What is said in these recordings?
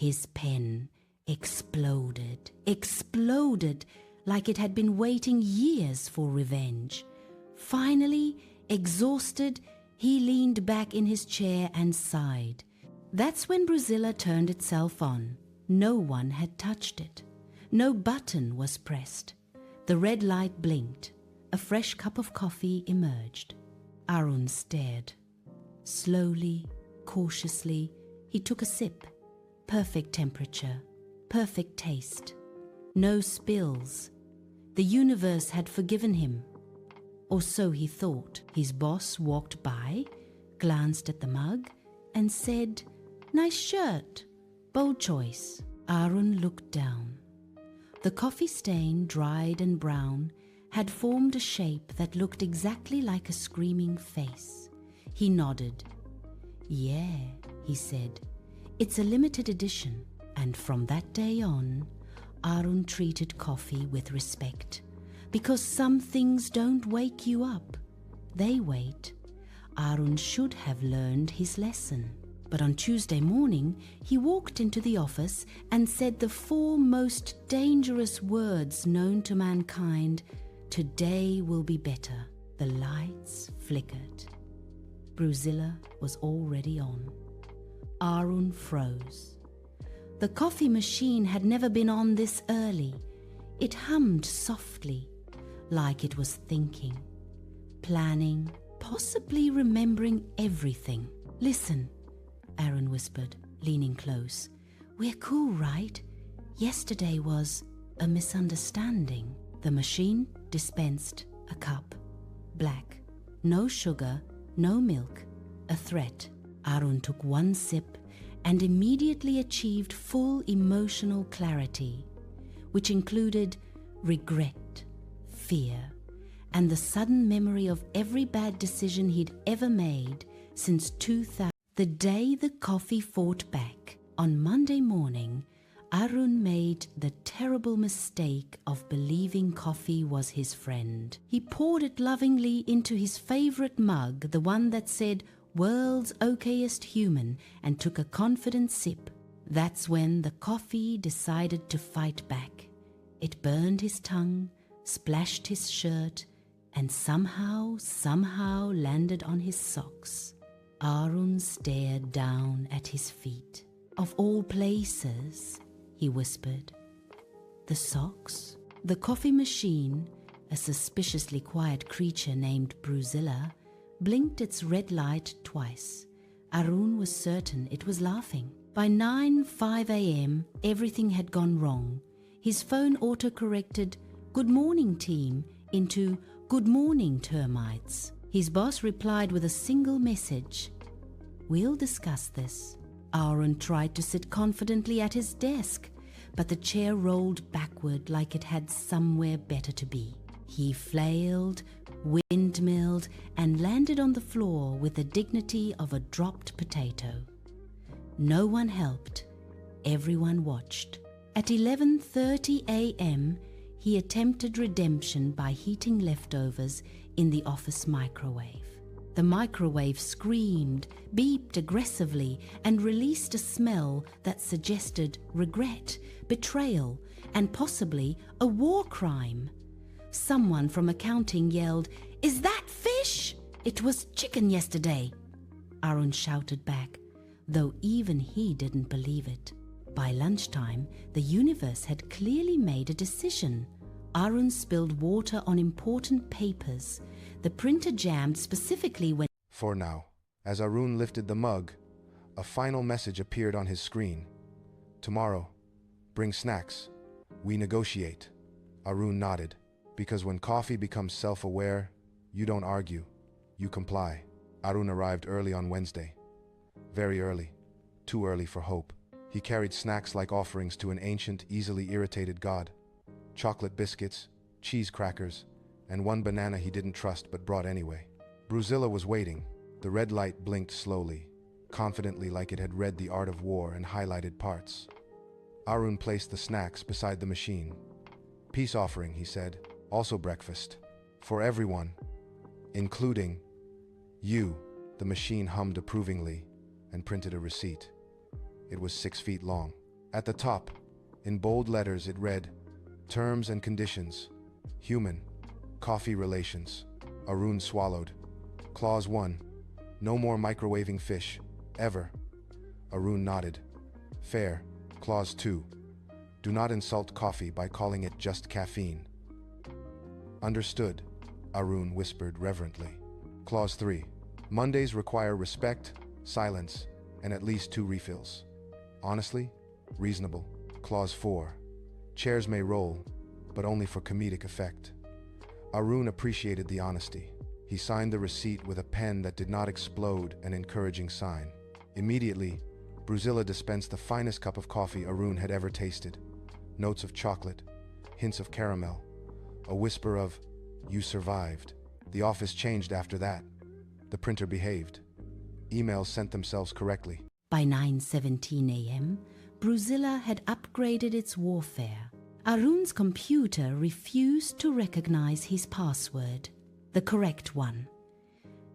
His pen exploded like it had been waiting years for revenge. Finally, exhausted, he leaned back in his chair and sighed. That's when Bruzilla turned itself on. No one had touched it. No button was pressed. The red light blinked. A fresh cup of coffee emerged. Arun stared. Slowly, cautiously, he took a sip. Perfect temperature, perfect taste. No spills. The universe had forgiven him. Or so he thought. His boss walked by, glanced at the mug, and said, "Nice shirt. Bold choice." Arun looked down. The coffee stain, dried and brown, had formed a shape that looked exactly like a screaming face. He nodded. "Yeah," he said, "it's a limited edition." And from that day on, Arun treated coffee with respect. Because some things don't wake you up. They wait. Arun should have learned his lesson. But on Tuesday morning, he walked into the office and said the 4 most dangerous words known to mankind. Today will be better. The lights flickered. Bruzilla was already on. Arun froze. The coffee machine had never been on this early. It hummed softly, like it was thinking, planning, possibly remembering everything. "Listen," Arun whispered, leaning close. "We're cool, right? Yesterday was a misunderstanding." The machine dispensed a cup. Black. No sugar, no milk. A threat. Arun took one sip and immediately achieved full emotional clarity, which included regret, fear, and the sudden memory of every bad decision he'd ever made since 2000. The day the coffee fought back, on Monday morning, Arun made the terrible mistake of believing coffee was his friend. He poured it lovingly into his favorite mug, the one that said, "World's okayest human," and took a confident sip. That's when the coffee decided to fight back. It burned his tongue, splashed his shirt, and somehow landed on his socks. Arun stared down at his feet. "Of all places," he whispered. "The socks?" The coffee machine, a suspiciously quiet creature named Bruzilla, blinked its red light twice. Arun was certain it was laughing. By 9:05 a.m., everything had gone wrong. His phone auto-corrected "Good morning, team" into "Good morning, termites." His boss replied with a single message: "We'll discuss this." Arun tried to sit confidently at his desk, but the chair rolled backward like it had somewhere better to be. He flailed, windmilled, and landed on the floor with the dignity of a dropped potato. No one helped. Everyone watched. At 11:30 a.m., he attempted redemption by heating leftovers in the office microwave. The microwave screamed, beeped aggressively, and released a smell that suggested regret, betrayal, and possibly a war crime. Someone from accounting yelled, "Is that fish?" "It was chicken yesterday," Arun shouted back, though even he didn't believe it. By lunchtime, the universe had clearly made a decision. Arun spilled water on important papers. The printer jammed specifically when... For now, as Arun lifted the mug, a final message appeared on his screen. "Tomorrow, bring snacks. We negotiate." Arun nodded, because when coffee becomes self-aware, you don't argue, you comply. Arun arrived early on Wednesday. Very early. Too early for hope. He carried snacks like offerings to an ancient, easily irritated god. Chocolate biscuits, cheese crackers, and one banana he didn't trust but brought anyway. Bruzilla was waiting. The red light blinked slowly, confidently like it had read The Art of War and highlighted parts. Arun placed the snacks beside the machine. "Peace offering," he said. "Also breakfast. For everyone. Including you." The machine hummed approvingly and printed a receipt. It was 6 feet long. At the top, in bold letters, it read, Terms and Conditions. Human. Coffee relations. Arun swallowed. Clause 1. No more microwaving fish. Ever. Arun nodded. Fair. Clause 2. Do not insult coffee by calling it just caffeine. Understood, Arun whispered reverently. Clause 3. Mondays require respect, silence, and at least 2 refills. Honestly, reasonable. Clause 4. Chairs may roll, but only for comedic effect. Arun appreciated the honesty. He signed the receipt with a pen that did not explode, an encouraging sign. Immediately, Bruzilla dispensed the finest cup of coffee Arun had ever tasted. Notes of chocolate, hints of caramel, a whisper of, "You survived." The office changed after that. The printer behaved. Emails sent themselves correctly. By 9:17 a.m., Bruzilla had upgraded its warfare. Arun's computer refused to recognize his password, the correct one.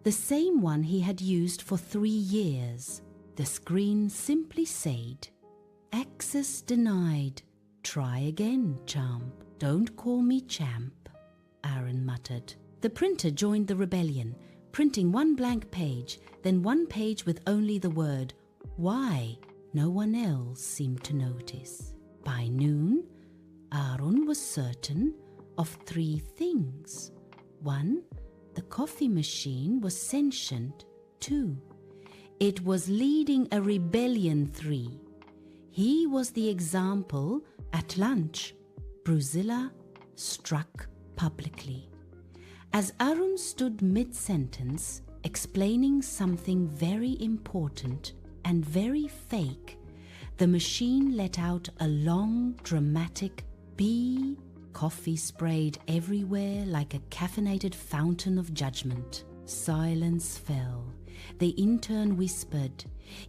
The same one he had used for 3 years. The screen simply said, "Access denied. Try again, champ. Don't call me champ," Arun muttered. The printer joined the rebellion, printing 1 blank page, then 1 page with only the word, "Why?" No one else seemed to notice. By noon, Arun was certain of 3 things. 1, the coffee machine was sentient. 2, it was leading a rebellion. 3, he was the example. At lunch, Bruzilla struck publicly. As Arun stood mid-sentence, explaining something very important and very fake, the machine let out a long, dramatic "bee." Coffee sprayed everywhere like a caffeinated fountain of judgment. Silence fell. The intern whispered,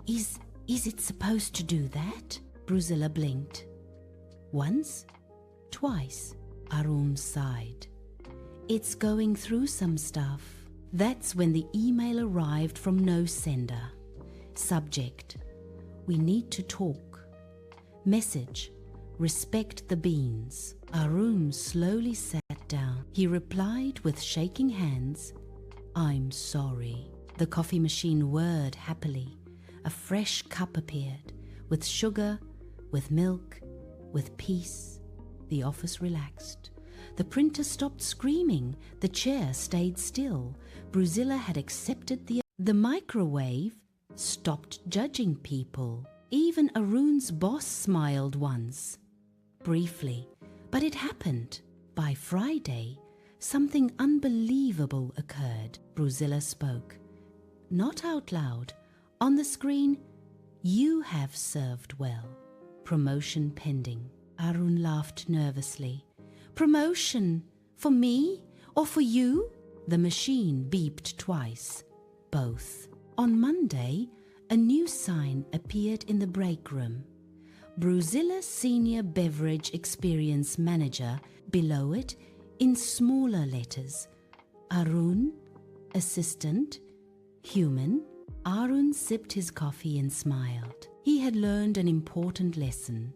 Is it supposed to do that?" Bruzilla blinked. Once, twice, Arun sighed. "It's going through some stuff." That's when the email arrived from no sender. Subject: "We need to talk." Message: "Respect the beans." Arun slowly sat down. He replied with shaking hands, "I'm sorry." The coffee machine whirred happily. A fresh cup appeared, with sugar, with milk, with peace. The office relaxed. The printer stopped screaming. The chair stayed still. Bruzilla had accepted the microwave stopped judging people. Even Arun's boss smiled once. Briefly, but it happened. By Friday, something unbelievable occurred. Bruzilla spoke. Not out loud. On the screen, "You have served well. Promotion pending." Arun laughed nervously. "Promotion? For me or for you?" The machine beeped twice. Both. On Monday, a new sign appeared in the break room. Bruzilla Senior Beverage Experience Manager. Below it, in smaller letters, Arun, Assistant, Human. Arun sipped his coffee and smiled. He had learned an important lesson.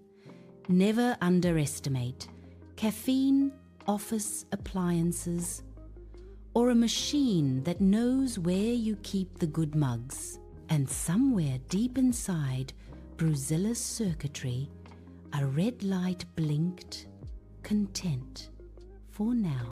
Never underestimate caffeine, office appliances, or a machine that knows where you keep the good mugs. And somewhere deep inside Bruzilla's circuitry, a red light blinked, content for now.